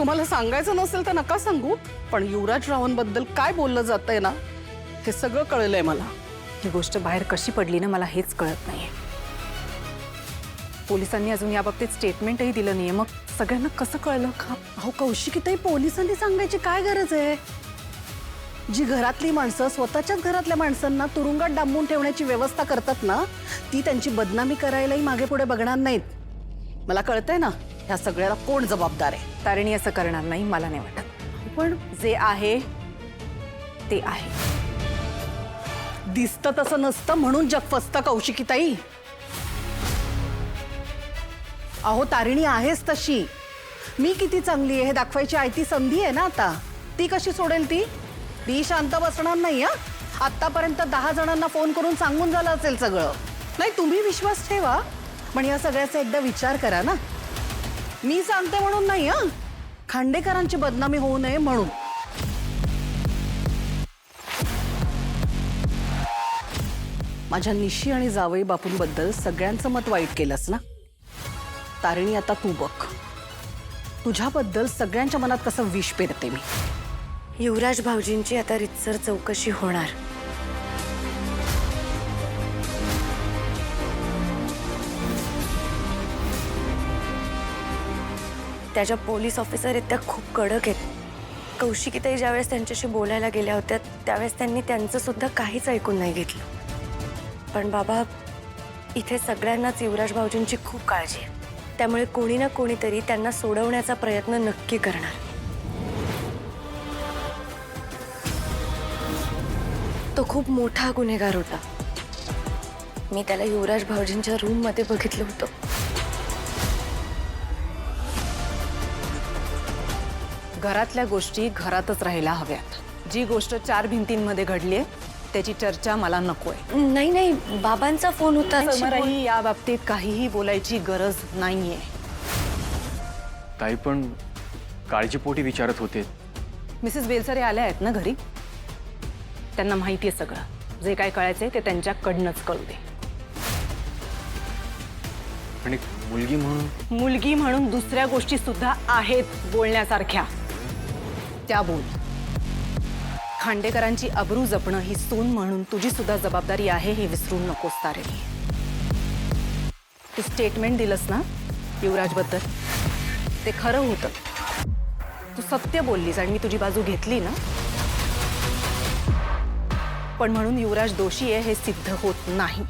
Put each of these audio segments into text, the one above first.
तुम्हाला सांगायचं नसेल तर नका सांगू, पण युवराज रावांबद्दल काय बोललं जातंय ना, हे सगळं कळलंय मला. ही गोष्ट बाहेर कशी पडली ना मला हेच कळत नाहीये. पोलिसांनी अजून याबाबतीत स्टेटमेंटही दिलं नाहीये, मग सगळ्यांना कसं कळलं? अहो कौशिकीताई, पोलिसांनी सांगायची काय गरज आहे? जी घरातली माणसं स्वतःच्याच घरातल्या माणसांना तुरुंगात डांबून ठेवण्याची व्यवस्था करतात ना, ती त्यांची बदनामी करायलाही मागे पुढे बघणार नाहीत. मला कळतंय ना ह्या सगळ्याला कोण जबाबदार आहे. तारिणी असं करणार नाही मला नाही वाटत. पण जे आहे ते आहे. दिसतं तसं नसतं म्हणून जग फसतं कौशिकीताई. अहो तारिणी आहेच तशी. मी किती चांगली आहे हे दाखवायची आयती संधी आहे ना आता. ती कशी सोडेल ती? ती शांत बसणार नाही. आतापर्यंत 10 जणांना फोन करून सांगून झालं असेल सगळं. नाही, तुम्ही विश्वास ठेवा, पण या सगळ्याचा एकदा विचार करा ना. मी सांगते म्हणून नाही, खांडेकरांची बदनामी होऊ नये म्हणून. माझ्या निशी आणि जावई बापूंबद्दल सगळ्यांचं मत वाईट केलंस ना. तारिणी आता तू बघ, तुझ्याबद्दल सगळ्यांच्या मनात कसं विष पेरते मी. युवराज भाऊजींची आता रितसर चौकशी होणार. त्याच्या पोलीस ऑफिसर आहेत त्या खूप कडक आहेत. कौशिकीताई ज्यावेळेस त्यांच्याशी बोलायला गेल्या होत्या त्यावेळेस त्यांनी त्यांचं सुद्धा काहीच ऐकून नाही घेतलं. पण बाबा, इथे सगळ्यांनाच युवराज भाऊजींची खूप काळजी आहे. त्यामुळे कोणी ना कोणीतरी त्यांना सोडवण्याचा प्रयत्न नक्की करणार. तो खूप मोठा गुन्हेगार होता. मी त्याला युवराज भाऊजींच्या रूम मध्ये बघितलं होतं. घरातल्या गोष्टी घरातच राहायला हव्यात. जी गोष्ट 4 भिंतींमध्ये घडलीये त्याची चर्चा मला नकोय. नाही नाही, बाबांचा फोन होता. समोरही या बाबतीत काहीही बोलायची गरज नाहीये. ताई पण काळजीपोटी विचारत होते. मिसेस बेलसरे आल्या आहेत ना घरी, त्यांना माहिती आहे सगळं. जे काय कळायचंय ते त्यांच्याकडनंच कळू दे. पण एक मुलगी म्हणून दुसऱ्या गोष्टी सुद्धा आहेत बोलण्यासारख्या, त्या बोल. खांडेकरांची अब्रू जपणं ही सून म्हणून तुझी सुद्धा जबाबदारी आहे हे विसरू नकोस तारिणी. तू स्टेटमेंट दिलंस ना युवराजबद्दल, ते खरं होतं. तू सत्य बोललीस आणि मी तुझी बाजू घेतली ना. पण म्हणून युवराज दोषी आहे हे सिद्ध होत नाही.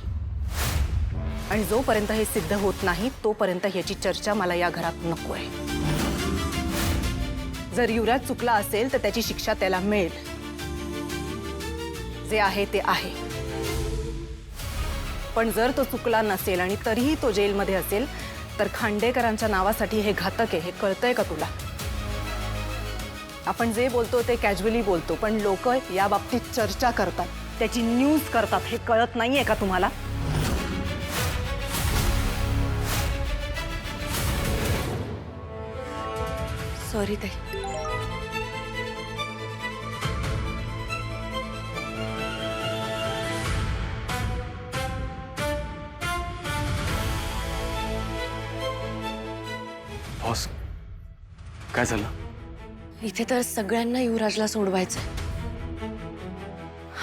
आणि जोपर्यंत हे सिद्ध होत नाही तोपर्यंत ह्याची चर्चा मला या घरात नको आहे. जर युवराज चुकला असेल तर त्याची शिक्षा त्याला मिळेल. जे आहे ते आहे. पण जर तो चुकला नसेल आणि तरीही तो जेलमध्ये असेल तर खांडेकरांच्या नावासाठी हे घातक आहे. हे कळतंय का तुला? आपण जे बोलतो ते कॅज्युअली बोलतो, पण लोक या बाबतीत चर्चा करतात, त्याची न्यूज करतात. हे कळत नाहीये का तुम्हाला? सॉरी ताई. बॉस, काय झालं? इथे तर सगळ्यांना युवराजला सोडवायचंय.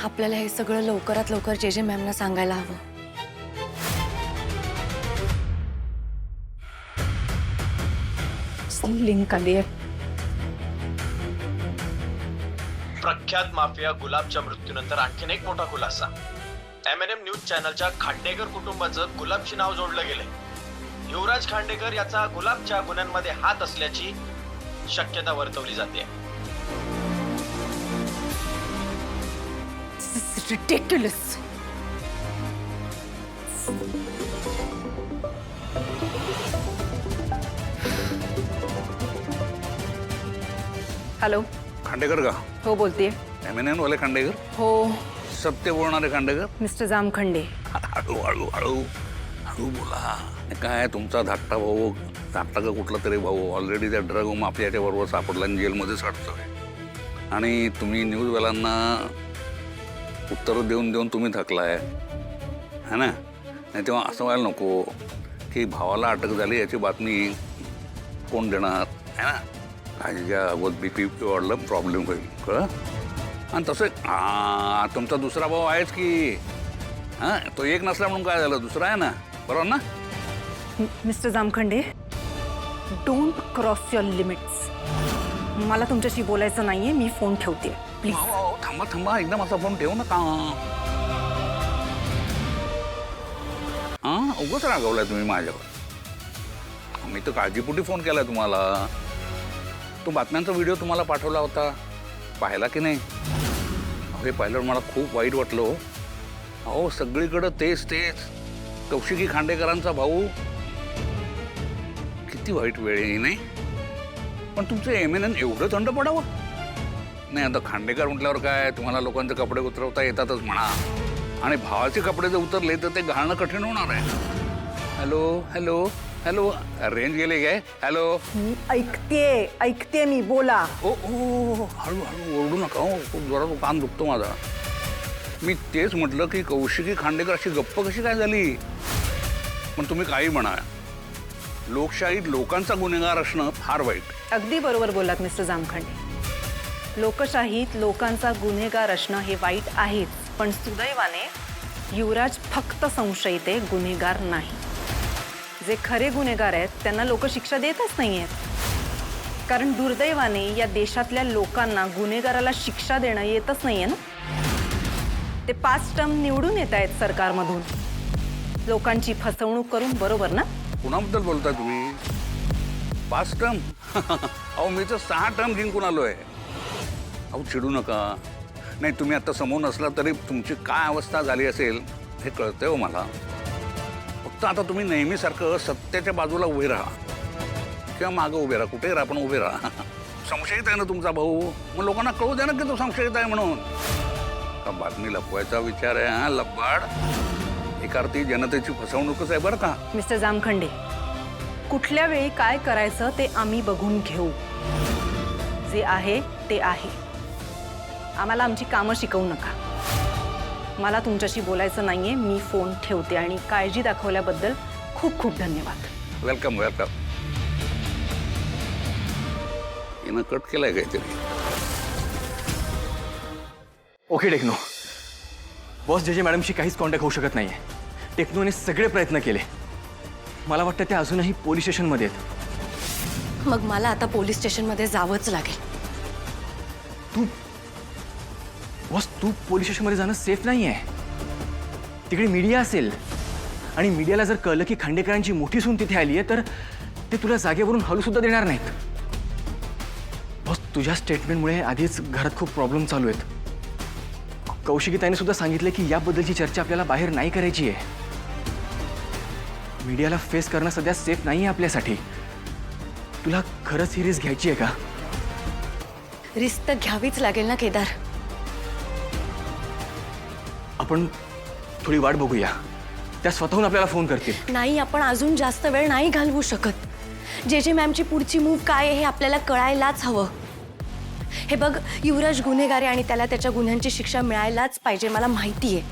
आपल्याला हे सगळं लवकरात लवकर जे मॅमना सांगायला हवं. लिंक आली आहे. प्रख्यात माफिया गुलाबच्या मृत्यूनंतर आणखीन एक मोठा खुलासा. M&M न्यूज चॅनलच्या खांडेकर कुटुंबाचं गुलाबशी नाव जोडलं गेलंय. युवराज खांडेकर याचा गुलाबच्या गुन्ह्यांमध्ये हात असल्याची शक्यता वर्तवली जाते. Ridiculous. हॅलो, खांडेकर का? हो बोलतेय. M&M वाले खांडेकर? हो, सत्य बोलणारे खांडेकर? मिस्टर जामखंडे. हळू हळू हळू हळू बोला. काय तुमचा धाकटा भाऊ, धाकटा का कुठला तरी भाऊ ऑलरेडी त्या ड्रग माफियाच्या बरोबर सापडला आणि जेलमध्ये सडतोय. आणि तुम्ही न्यूजवाल्यांना उत्तर देऊन देऊन तुम्ही थकलाय है ना. नाही तेव्हा असं व्हायला नको की भावाला अटक झाली याची बातमी कोण देणार है ना. काळजीच्या अगोदर BP वाढलं प्रॉब्लेम होईल कळलं. आणि तसं तुमचा दुसरा भाऊ आहेच की. हां, तो एक नसला म्हणून काय झालं, दुसरा आहे ना, बरोबर ना. Mister Jamkhande, don't cross your limits. मला तुमच्याशी बोलायचं नाहीये, मी फोन ठेवते प्लीज. थांबा थांबा, एकदम असा फोन ठेवू नका. उगाच रागवलाय तुम्ही माझ्यावर. मी तर काळजीपोटी फोन केलाय तुम्हाला. तो बातम्यांचा व्हिडिओ तुम्हाला पाठवला होता, पाहिला की नाही? हे पाहिल्यावर मला खूप वाईट वाटलं हो. अहो, सगळीकडं तेच तेच. कौशिकी खांडेकरांचा भाऊ. किती वाईट वेळ आहे नाही. पण तुमचं MNN एवढं थंड पडावं नाही. आता खांडेकर म्हटल्यावर काय, तुम्हाला लोकांचे कपडे उतरवता येतातच म्हणा. आणि भावाचे कपडे जर उतरले तर ते घालणं कठीण होणार आहे. हॅलो हॅलो हॅलो, रेंज गेले काय? हॅलो, ऐकते मी, बोला. ओ ओ, हळू हळू ओरडू नका हो, खूप जोरात कान दुखतो माझा. मी तेच म्हटलं की कौशिकी खांडेकर अशी गप्प कशी काय झाली. पण तुम्ही काही म्हणा, लोकशाहीत लोकांचा गुन्हेगार असणं फार वाईट. अगदी बरोबर बोललात मिस्टर जामखंडे. लोकशाहीत लोकांचा गुन्हेगार असणं हे वाईट आहेच, पण सुदैवाने युवराज फक्त संशयित आहे, गुन्हेगार नाही. जे खरे गुन्हेगार आहेत त्यांना लोक शिक्षा देतच नाही आहेत. कारण दुर्दैवाने या देशातल्या लोकांना गुन्हेगाराला शिक्षा देणं येतच नाहीये ना. ते 5 टर्म निवडून येत आहेत सरकारमधून, लोकांची फसवणूक करून, बरोबर ना? कुणाबद्दल बोलताय तुम्ही? 5 टर्म? अहो, मी तर 6 टर्म जिंकून आलोय. अहो, चिडू नका. नाही, तुम्ही आता समोर नसला तरी तुमची काय अवस्था झाली असेल हे कळतंय हो मला. फक्त आता तुम्ही नेहमीसारखं सत्याच्या बाजूला उभे राहा किंवा मागं उभे राहा, कुठे राहा पण उभे राहा. संशयित आहे ना तुमचा भाऊ, मग लोकांना कळू द्या ना की तो संशयित आहे म्हणून. का बातमी लपवायचा विचार आहे? हा, लबाड. एका अर्थी जनतेची फसवणूकच आहे बरं का. मिस्टर जामखंडे, कुठल्या वेळी काय करायचं ते आम्ही बघून घेऊ. जे आहे ते आहे. आम्हाला आमची कामं शिकवू नका. मला तुमच्याशी बोलायचं नाहीये, मी फोन ठेवते. आणि काळजी दाखवल्याबद्दल खूप खूप धन्यवाद. Welcome welcome. हिनं कट केलाय काहीतरी. Okay techno. बॉस जे मॅडमशी काहीच कॉन्टॅक्ट होऊ शकत नाहीये. टेक्नोने सगळे प्रयत्न केले. मला वाटतं ते अजूनही पोलीस स्टेशनमध्ये आहेत. मग मला आता पोलीस स्टेशनमध्ये जावंच लागेल. तू पोलीस स्टेशनमध्ये जाणं सेफ नाही आहे. तिकडे मीडिया असेल आणि मीडियाला जर कळलं की खांडेकरांची मोठी सून तिथे आली आहे तर ते तुला जागेवरून हलू सुद्धा देणार नाहीत. बॉस, तुझ्या स्टेटमेंटमुळे आधीच घरात खूप प्रॉब्लेम चालू आहेत. कौशिकी ताईने सुद्धा सांगितलं की याबद्दलची चर्चा आपल्याला बाहेर नाही करायची आहे. मीडियाला फेस करणं सध्या सेफ नाही आहे आपल्यासाठी. तुला खरंच ही रिस्क घ्यायची आहे का? रिस्क तर घ्यावीच लागेल ना केदार. आपण थोडी वाट बघूया. त्या स्वतःहून आपल्याला फोन करतील. नाही, आपण अजून जास्त वेळ नाही घालवू शकत. जे मॅमची पुढची मूव्ह काय आहे हे आपल्याला कळायलाच हवं. हे बघ, युवराज गुन्हेगार आहे आणि त्याला त्याच्या गुन्ह्यांची शिक्षा मिळायलाच पाहिजे, मला माहिती आहे.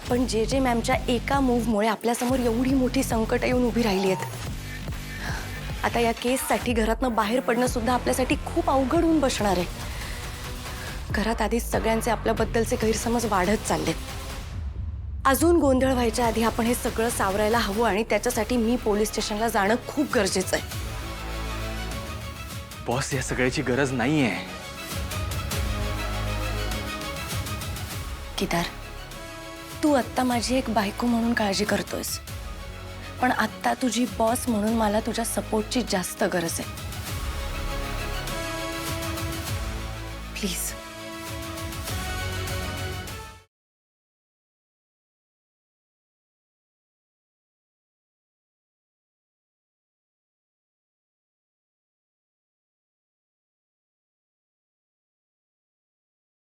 पण जे मॅमच्या एका मूव्हमुळे आपल्यासमोर एवढी मोठी संकट येऊन उभी राहिली आहेत. आता या केससाठी घरातनं बाहेर पडणं सुद्धा आपल्यासाठी खूप अवघड होऊन बसणार आहे. घरात आधीच सगळ्यांचे आपल्याबद्दलचे गैरसमज वाढत चाललेत. अजून गोंधळ व्हायच्या आधी आपण हे सगळं सावरायला हवं आणि त्याच्यासाठी मी पोलीस स्टेशनला जाणं खूप गरजेचं आहे. बॉस, या सगळ्याची गरज नाहीये. केदार, तू आत्ता माझी एक बायको म्हणून काळजी करतोयस, पण आत्ता तुझी बॉस म्हणून मला तुझ्या सपोर्टची जास्त गरज आहे. प्लीज